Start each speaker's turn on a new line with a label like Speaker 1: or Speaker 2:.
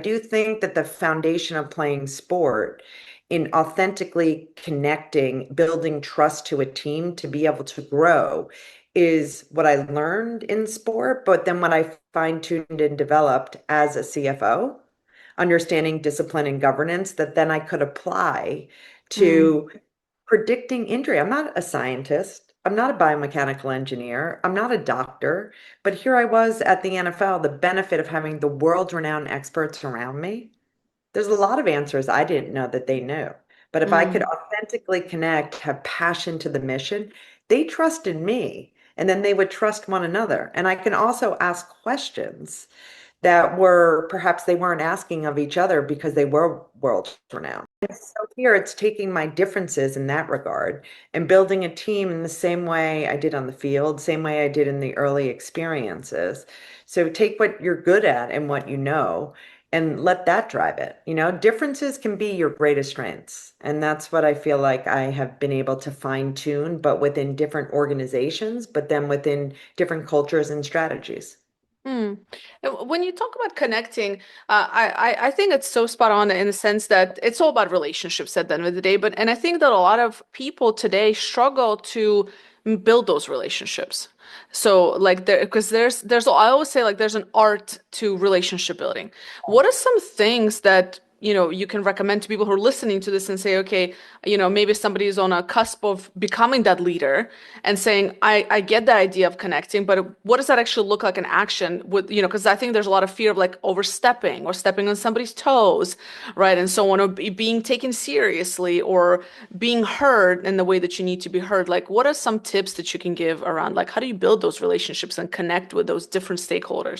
Speaker 1: do think that the foundation of playing sport in authentically connecting, building trust to a team to be able to grow is what I learned in sport, but then what I fine-tuned and developed as a CFO, understanding discipline and governance that then I could apply
Speaker 2: Mm,
Speaker 1: to predicting injury. I'm not a scientist. I'm not a biomechanical engineer. I'm not a doctor. But here I was at the NFL, the benefit of having the world-renowned experts around me. There's a lot of answers I didn't know that they knew. But if I could
Speaker 2: mm.
Speaker 1: authentically connect, have passion to the mission, they trusted me. And then they would trust one another. And I can also ask questions that were perhaps they weren't asking of each other because they were world renowned. And so here it's taking my differences in that regard and building a team in the same way I did on the field, same way I did in the early experiences. So take what you're good at and what you know and let that drive it. Differences can be your greatest strengths. And that's what I feel like I have been able to fine tune, but within different organizations, but then within different cultures and strategies.
Speaker 2: Mm. When you talk about connecting, I think it's so spot on in the sense that it's all about relationships at the end of the day. But and I think that a lot of people today struggle to build those relationships. So like there, because there's I always say like there's an art to relationship building. What are some things that you can recommend to people who are listening to this and say, okay, maybe somebody is on a cusp of becoming that leader and saying, I get the idea of connecting, but what does that actually look like in action with, because I think there's a lot of fear of like overstepping or stepping on somebody's toes, right? And so on, or being taken seriously or being heard in the way that you need to be heard. Like, what are some tips that you can give around like how do you build those relationships and connect with those different stakeholders?